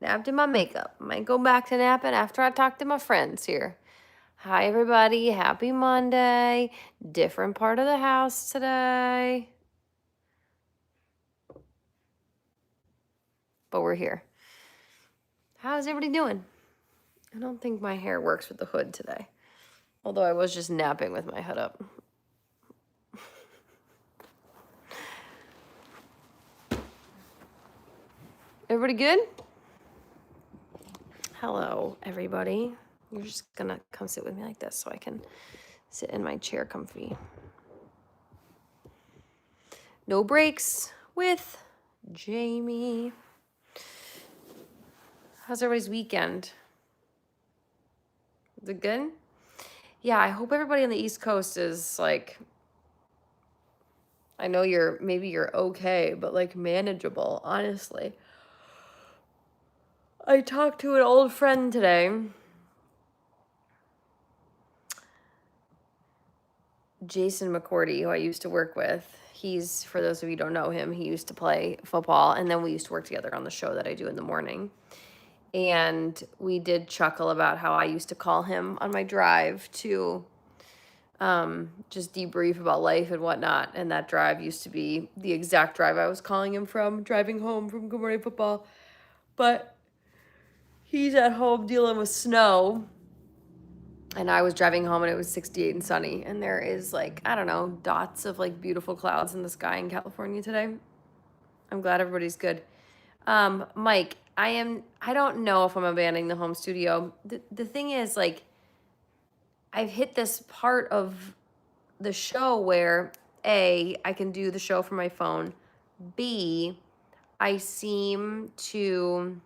Napped in my makeup. Might go back to napping after I talk to my friends here. Hi, everybody. Happy Monday. Different part of the house today. But we're here. How's everybody doing? I don't think my hair works with the hood today. Although I was just napping with my hood up. Everybody good? Hello, everybody. You're just gonna come sit with me like this so I can sit in my chair comfy. No breaks with Jamie. How's everybody's weekend? Is it good? Yeah, I hope everybody on the East Coast is like, I know maybe you're okay, but like manageable, honestly. I talked to an old friend today. Jason McCourty, who I used to work with. He's, for those of you who don't know him, he used to play football, and then we used to work together on the show that I do in the morning. And we did chuckle about how I used to call him on my drive to just debrief about life and whatnot. And that drive used to be the exact drive I was calling him from, driving home from Good Morning Football. But he's at home dealing with snow. And I was driving home and it was 68 and sunny. And there is like, I don't know, dots of like beautiful clouds in the sky in California today. I'm glad everybody's good. Mike, I don't know if I'm abandoning the home studio. The thing is, like, I've hit this part of the show where A, I can do the show from my phone. B, I seem to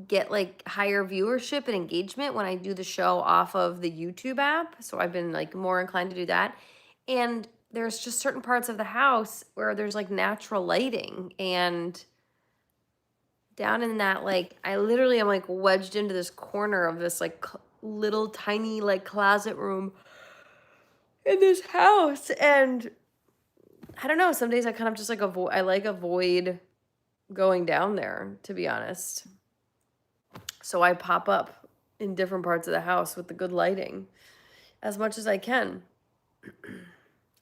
get like higher viewership and engagement when I do the show off of the YouTube app. So I've been like more inclined to do that. And there's just certain parts of the house where there's like natural lighting, and down in that, like, I literally am like wedged into this corner of this like little tiny like closet room in this house. And I don't know, some days I kind of just like avoid going down there, to be honest. So I pop up in different parts of the house with the good lighting as much as I can.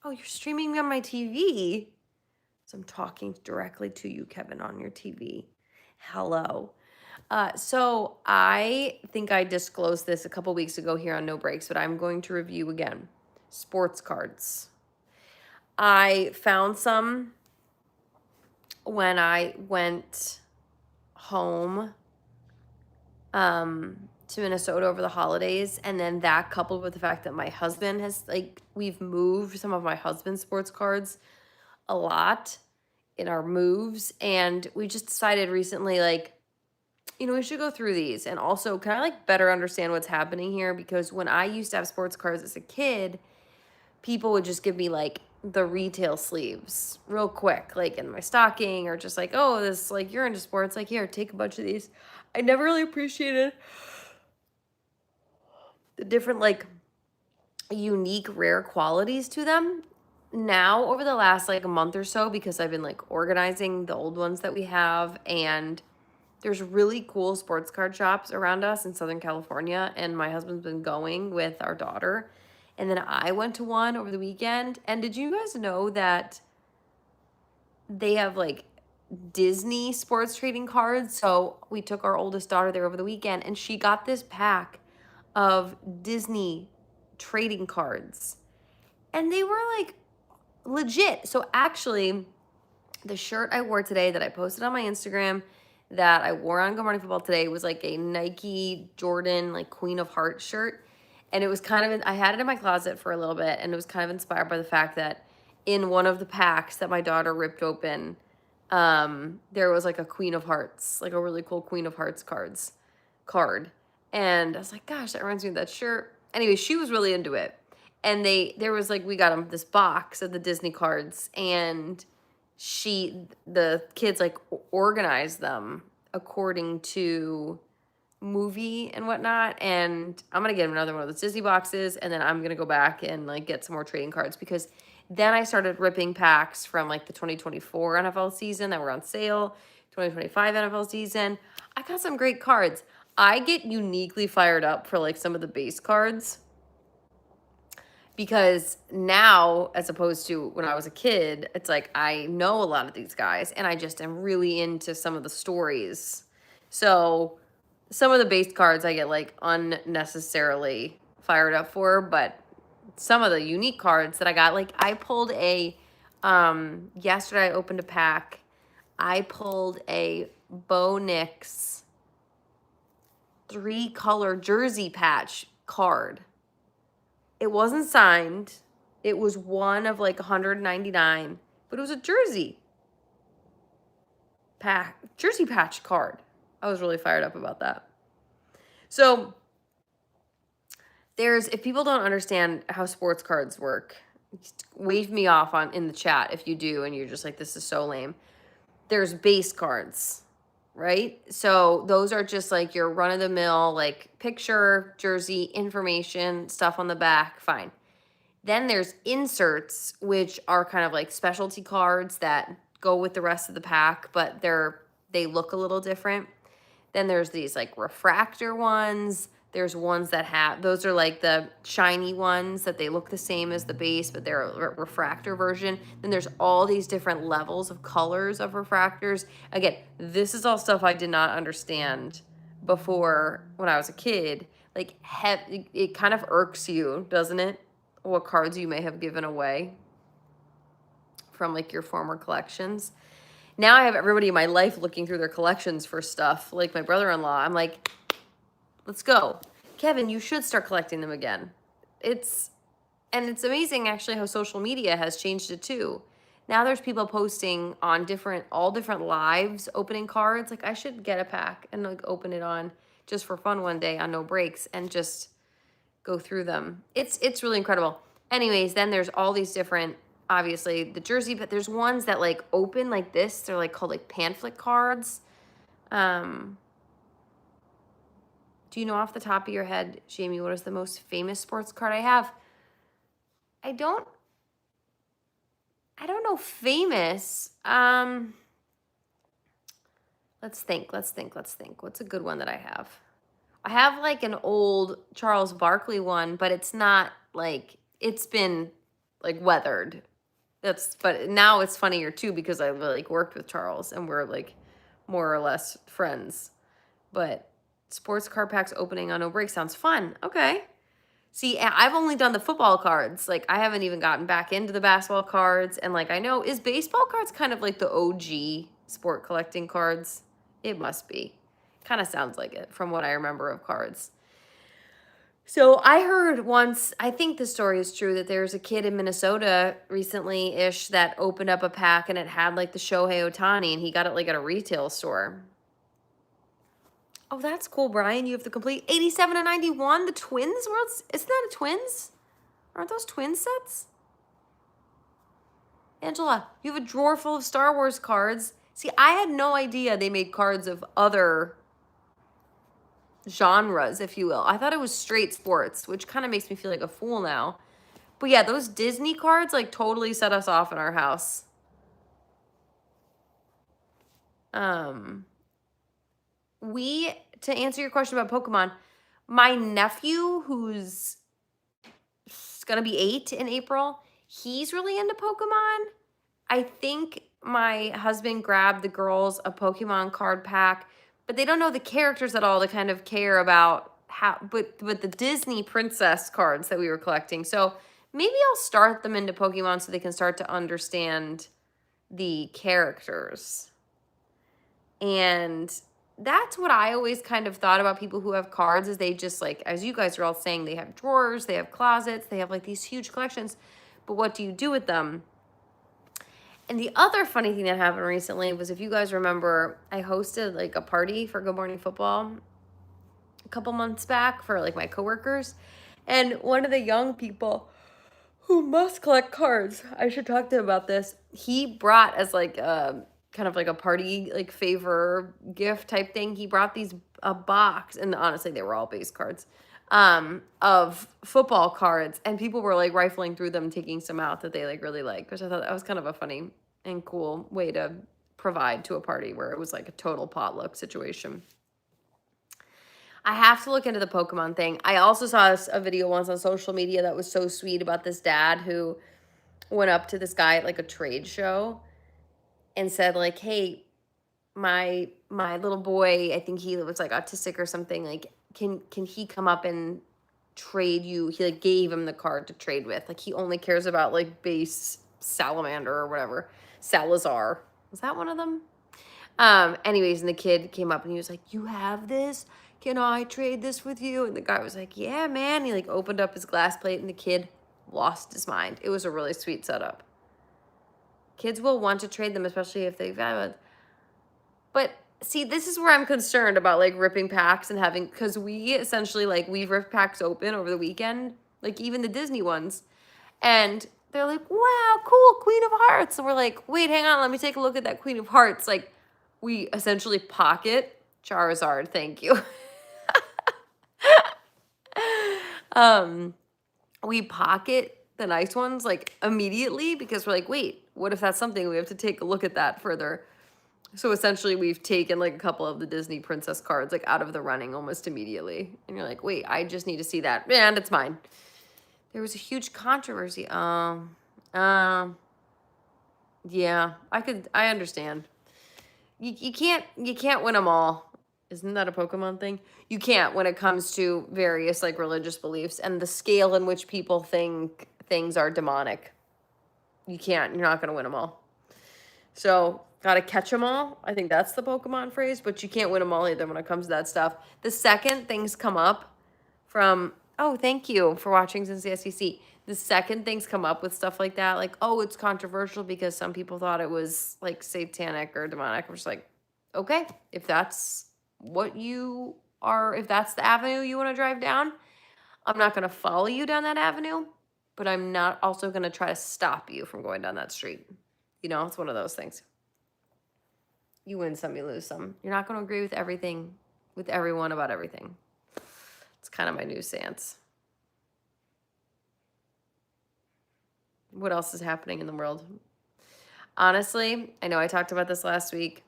Oh, you're streaming me on my TV. So I'm talking directly to you, Kevin, on your TV. Hello. So I think I disclosed this a couple weeks ago here on No Breaks, but I'm going to review again. Sports cards. I found some when I went home to Minnesota over the holidays, and then that coupled with the fact that my husband has we've moved some of my husband's sports cards a lot in our moves, and we just decided recently we should go through these and also kind of like better understand what's happening here, because when I used to have sports cards as a kid, people would just give me like the retail sleeves real quick, like in my stocking, or just like, oh, this, like, you're into sports, like, here, take a bunch of these. I never really appreciated the different, like, unique, rare qualities to them. Now, over the last like a month or so, because I've been like organizing the old ones that we have, and there's really cool sports card shops around us in Southern California, and my husband's been going with our daughter. And then I went to one over the weekend. And did you guys know that they have like Disney sports trading cards? So we took our oldest daughter there over the weekend, and she got this pack of Disney trading cards. And they were like legit. So actually, the shirt I wore today that I posted on my Instagram that I wore on Good Morning Football today was like a Nike Jordan like Queen of Hearts shirt. And it was kind of, I had it in my closet for a little bit, and it was kind of inspired by the fact that in one of the packs that my daughter ripped open, there was like a Queen of Hearts, like a really cool Queen of Hearts card. And I was like, gosh, that reminds me of that shirt. Anyway, she was really into it. And there was like, we got them this box of the Disney cards, and the kids like organized them according to movie and whatnot. And I'm gonna get another one of those Disney boxes, and then I'm gonna go back and like get some more trading cards, because Then I started ripping packs from like the 2024 NFL season that were on sale, 2025 NFL season. I got some great cards. I get uniquely fired up for like some of the base cards because now, as opposed to when I was a kid, it's like I know a lot of these guys and I just am really into some of the stories. So some of the base cards I get like unnecessarily fired up for, but some of the unique cards that I got, like I pulled a yesterday I opened a pack. I pulled a Bo Nix 3-color jersey patch card. It wasn't signed. It was one of like 199, but it was a jersey patch card. I was really fired up about that. So if people don't understand how sports cards work, wave me off in the chat if you do and you're just like, this is so lame. There's base cards, right? So those are just like your run-of-the-mill, like picture, jersey, information, stuff on the back, fine. Then there's inserts, which are kind of like specialty cards that go with the rest of the pack, but they look a little different. Then there's these like refractor ones. There's ones that those are like the shiny ones that they look the same as the base, but they're a refractor version. Then there's all these different levels of colors of refractors. Again, this is all stuff I did not understand before when I was a kid. Like, it kind of irks you, doesn't it? What cards you may have given away from like your former collections. Now I have everybody in my life looking through their collections for stuff, like my brother-in-law. I'm like, let's go. Kevin, you should start collecting them again. It's amazing actually how social media has changed it too. Now there's people posting on all different lives, opening cards. Like I should get a pack and like open it on just for fun one day on No Breaks and just go through them. It's really incredible. Anyways, then there's all these different, obviously the jersey, but there's ones that like open like this. They're like called like pamphlet cards. Do you know off the top of your head, Jamie, what is the most famous sports card I have? I don't know famous. Let's think. What's a good one that I have? I have like an old Charles Barkley one, but it's not like, it's been like weathered. But now it's funnier too because I like worked with Charles and we're like more or less friends. But sports card packs opening on No Break sounds fun. Okay. See, I've only done the football cards. Like I haven't even gotten back into the basketball cards. And like I know, is baseball cards kind of like the OG sport collecting cards? It must be. Kind of sounds like it from what I remember of cards. So I heard once, I think the story is true, that there's a kid in Minnesota recently-ish that opened up a pack and it had like the Shohei Ohtani and he got it like at a retail store. Oh, that's cool, Brian. You have the complete 87 and 91, the Twins worlds. Isn't that a Twins? Aren't those Twin sets? Angela, you have a drawer full of Star Wars cards. See, I had no idea they made cards of other genres, if you will. I thought it was straight sports, which kind of makes me feel like a fool now. But yeah, those Disney cards like totally set us off in our house. To answer your question about Pokemon, my nephew, who's gonna be 8 in April, he's really into Pokemon. I think my husband grabbed the girls a Pokemon card pack, but they don't know the characters at all to kind of care about but the Disney princess cards that we were collecting. So maybe I'll start them into Pokemon so they can start to understand the characters. And that's what I always kind of thought about people who have cards, is they just like, as you guys are all saying, they have drawers, they have closets, they have like these huge collections, but what do you do with them? And the other funny thing that happened recently was, if you guys remember, I hosted like a party for Good Morning Football a couple months back for like my coworkers. And one of the young people who must collect cards, I should talk to him about this, he brought as like kind of like a party like favor gift type thing, he brought a box, and honestly they were all base cards, of football cards, and people were like rifling through them, taking some out that they like really liked, which I thought that was kind of a funny and cool way to provide to a party where it was like a total potluck situation. I have to look into the Pokemon thing. I also saw a video once on social media that was so sweet about this dad who went up to this guy at like a trade show and said like, "Hey, my little boy, I think he was like autistic or something, like can he come up and trade you?" He like gave him the card to trade with. Like he only cares about like base salamander or whatever. Salazar. Was that one of them? Anyways, and the kid came up and he was like, "You have this? Can I trade this with you?" And the guy was like, "Yeah, man." He like opened up his glass plate and the kid lost his mind. It was a really sweet setup. Kids will want to trade them, especially if they've got. But see, this is where I'm concerned about like ripping packs and having, because we essentially like we've ripped packs open over the weekend, like even the Disney ones, and they're like, "Wow, cool, Queen of Hearts." And we're like, "Wait, hang on, let me take a look at that Queen of Hearts." Like we essentially pocket Charizard, thank you. We pocket the nice ones like immediately because we're like, wait, what if that's something? We have to take a look at that further. So essentially we've taken like a couple of the Disney princess cards like out of the running almost immediately. And you're like, wait, I just need to see that. And it's mine. There was a huge controversy. Yeah, I understand. You can't win them all. Isn't that a Pokemon thing? You can't when it comes to various like religious beliefs and the scale in which people think things are demonic. You can't. You're not going to win them all. So, gotta catch them all. I think that's the Pokemon phrase, but you can't win them all either when it comes to that stuff. The second things come up from, oh, thank you for watching since the SEC. The second things come up with stuff like that, like, oh, it's controversial because some people thought it was like satanic or demonic. I'm just like, okay, if that's what you are, if that's the avenue you want to drive down, I'm not going to follow you down that avenue, but I'm not also going to try to stop you from going down that street. You know, it's one of those things. You win some, you lose some. You're not going to agree with everything, with everyone about everything. It's kind of my new stance. What else is happening in the world? Honestly, I know I talked about this last week.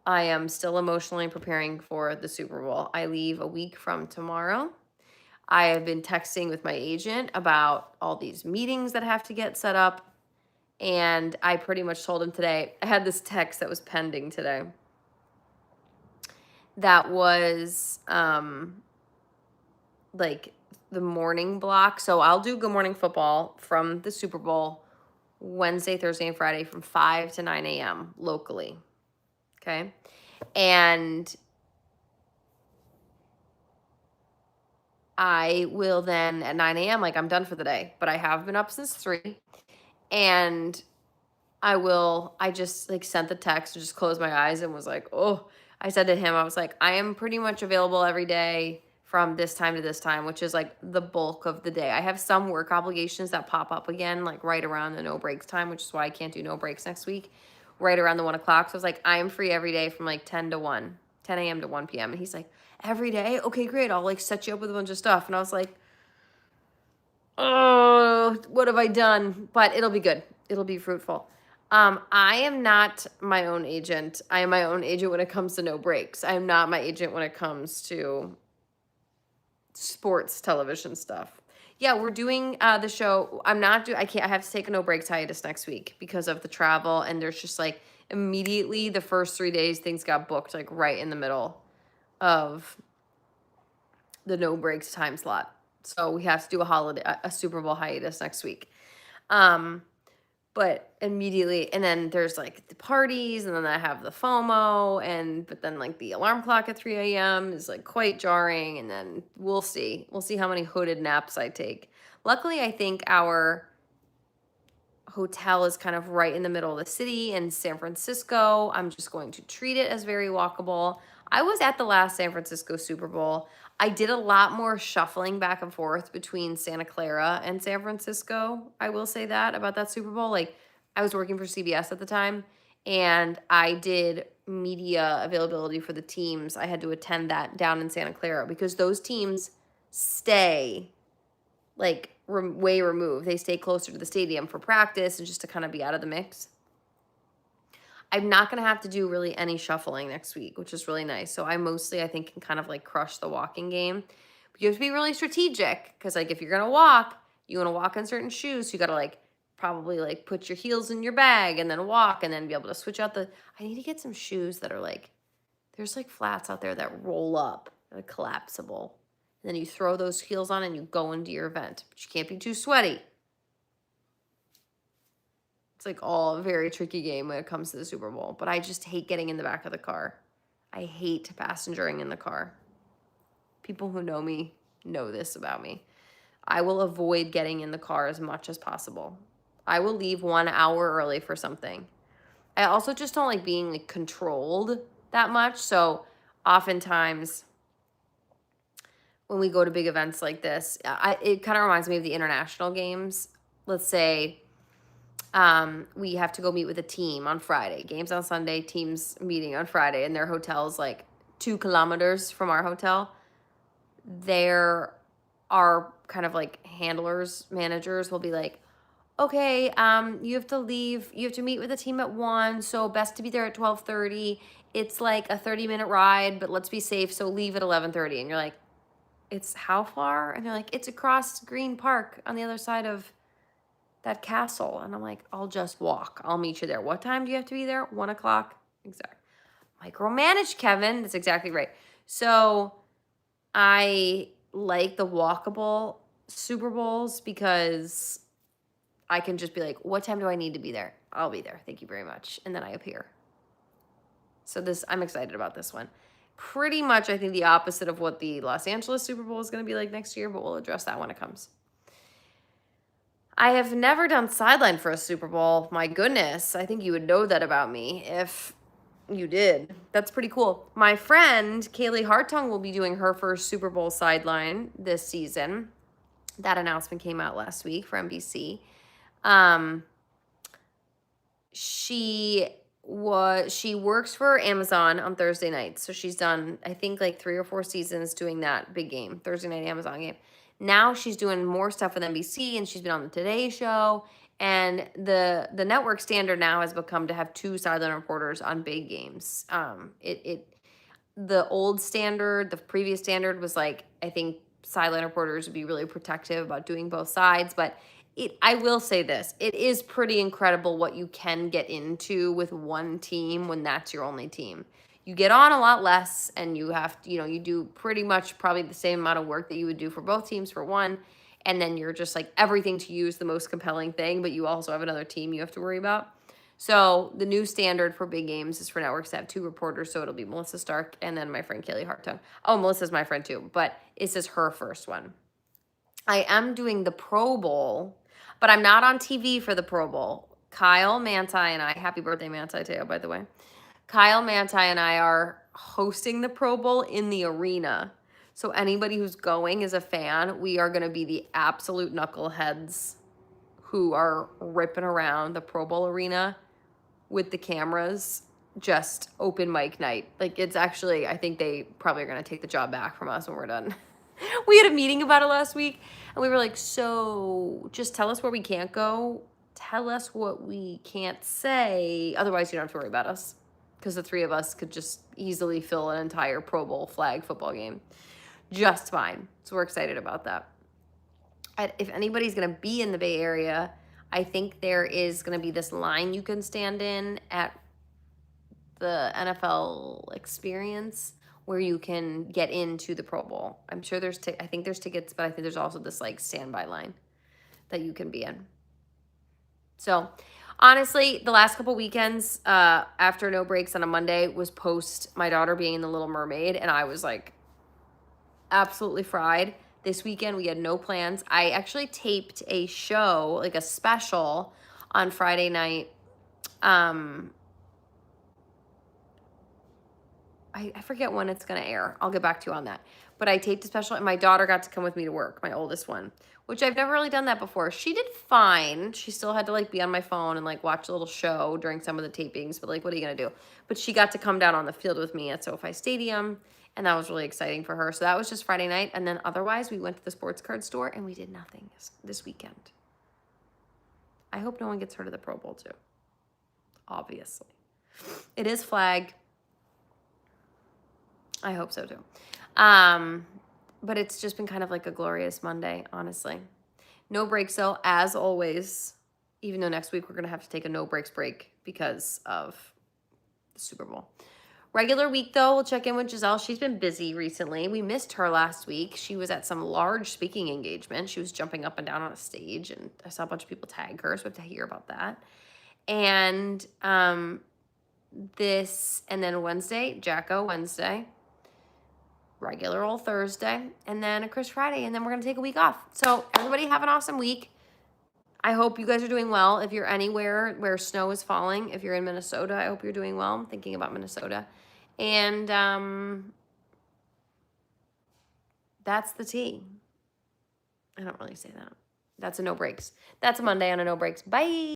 I am still emotionally preparing for the Super Bowl. I leave a week from tomorrow. I have been texting with my agent about all these meetings that have to get set up. And I pretty much told him today, I had this text that was pending today that was like the morning block. So I'll do Good Morning Football from the Super Bowl Wednesday, Thursday, and Friday from 5 to 9 a.m. locally. Okay. And I will then at 9 a.m., like I'm done for the day, but I have been up since 3. And I just like sent the text, just closed my eyes and was like, oh, I said to him, I was like, I am pretty much available every day from this time to this time, which is like the bulk of the day. I have some work obligations that pop up again, like right around the no breaks time, which is why I can't do no breaks next week, right around the 1 o'clock. So I was like, I am free every day from like 10 a.m. to 1 p.m. And he's like, every day? Okay, great. I'll like set you up with a bunch of stuff. And I was like, oh, what have I done? But it'll be good. It'll be fruitful. I am not my own agent. I am my own agent when it comes to no breaks. I am not my agent when it comes to sports television stuff. Yeah, we're doing the show. I have to take a no breaks hiatus next week because of the travel. And there's just like immediately the first 3 days, things got booked like right in the middle of the no breaks time slot. So we have to do a Super Bowl hiatus next week. But immediately, and then there's like the parties, and then I have the FOMO, but then like the alarm clock at 3 a.m. is like quite jarring, and then we'll see. We'll see how many hooded naps I take. Luckily, I think our hotel is kind of right in the middle of the city in San Francisco. I'm just going to treat it as very walkable. I was at the last San Francisco Super Bowl. I did a lot more shuffling back and forth between Santa Clara and San Francisco. I will say that about that Super Bowl. Like, I was working for CBS at the time, and I did media availability for the teams. I had to attend that down in Santa Clara because those teams stay like way removed. They stay closer to the stadium for practice and just to kind of be out of the mix. I'm not going to have to do really any shuffling next week, which is really nice. So I mostly, I think, can kind of like crush the walking game. But you have to be really strategic because like if you're going to walk, you want to walk in certain shoes. So you got to like probably like put your heels in your bag and then walk and then be able to switch out the, I need to get some shoes that are like, there's like flats out there that roll up, like collapsible. And then you throw those heels on and you go into your event. But you can't be too sweaty. It's like all a very tricky game when it comes to the Super Bowl. But I just hate getting in the back of the car. I hate passengering in the car. People who know me know this about me. I will avoid getting in the car as much as possible. I will leave 1 hour early for something. I also just don't like being like controlled that much. So oftentimes when we go to big events like this, it kind of reminds me of the international games. Let's say we have to go meet with a team on Friday. Games on Sunday, teams meeting on Friday, and their hotel's like 2 kilometers from our hotel. There are kind of like handlers, managers will be like, okay, you have to leave. You have to meet with the team at 1, so best to be there at 12:30. It's like a 30-minute ride, but let's be safe, so leave at 11:30. And you're like, it's how far? And they're like, it's across Green Park on the other side of that castle. And I'm like, I'll just walk. I'll meet you there. What time do you have to be there? 1 o'clock? Exactly. Micromanage, Kevin. That's exactly right. So I like the walkable Super Bowls because I can just be like, what time do I need to be there? I'll be there. Thank you very much. And then I appear. So I'm excited about this one. Pretty much, I think, the opposite of what the Los Angeles Super Bowl is going to be like next year, but we'll address that when it comes. I have never done sideline for a Super Bowl. My goodness, I think you would know that about me if you did. That's pretty cool. My friend, Kaylee Hartung, will be doing her first Super Bowl sideline this season. That announcement came out last week for NBC. She works for Amazon on Thursday nights. So she's done, I think, like 3 or 4 seasons doing that big game, Thursday night Amazon game. Now she's doing more stuff with NBC, and she's been on the Today Show. And the network standard now has become to have 2 sideline reporters on big games. The old standard, the previous standard was like, I think sideline reporters would be really protective about doing both sides, but I will say this, it is pretty incredible what you can get into with one team when that's your only team. You get on a lot less, and you have to, you do pretty much probably the same amount of work that you would do for both teams for one, and then you're just like everything to you is the most compelling thing, but you also have another team you have to worry about. So the new standard for big games is for networks to have 2 reporters, so it'll be Melissa Stark and then my friend Kaylee Hartung. Oh, Melissa's my friend too, but this is her first one. I am doing the Pro Bowl, but I'm not on TV for the Pro Bowl. Kyle Manti and I, happy birthday Manti Teo, by the way. Kyle Manti and I are hosting the Pro Bowl in the arena. So anybody who's going is a fan. We are going to be the absolute knuckleheads who are ripping around the Pro Bowl arena with the cameras, just open mic night. Like, it's actually, I think they probably are going to take the job back from us when we're done. We had a meeting about it last week, and we were like, so just tell us where we can't go. Tell us what we can't say. Otherwise, you don't have to worry about us, because the 3 of us could just easily fill an entire Pro Bowl flag football game just fine. So we're excited about that. If anybody's going to be in the Bay Area, I think there is going to be this line you can stand in at the NFL Experience where you can get into the Pro Bowl. I'm sure I think there's tickets, but I think there's also this like standby line that you can be in. So honestly, the last couple weekends after no breaks on a Monday was post my daughter being in The Little Mermaid, and I was like absolutely fried. This weekend we had no plans. I actually taped a show, like a special, on Friday night. I forget when it's going to air. I'll get back to you on that. But I taped a special, and my daughter got to come with me to work, my oldest one, which I've never really done that before. She did fine. She still had to like be on my phone and like watch a little show during some of the tapings, but like, what are you going to do? But she got to come down on the field with me at SoFi Stadium, and that was really exciting for her. So that was just Friday night. And then otherwise, we went to the sports card store and we did nothing this weekend. I hope no one gets hurt at the Pro Bowl too. Obviously. It is flag. I hope so too. But it's just been kind of like a glorious Monday, honestly. No breaks though, as always, even though next week we're going to have to take a no breaks break because of the Super Bowl. Regular week though, we'll check in with Giselle. She's been busy recently. We missed her last week. She was at some large speaking engagement. She was jumping up and down on a stage, and I saw a bunch of people tag her, so we have to hear about that. And and then Wednesday, Jacko Wednesday, regular old Thursday, and then a Chris Friday, and then we're going to take a week off. So everybody have an awesome week. I hope you guys are doing well. If you're anywhere where snow is falling, if you're in Minnesota, I hope you're doing well. I'm thinking about Minnesota. And that's the tea. I don't really say that. That's a no breaks. That's a Monday on a no breaks. Bye.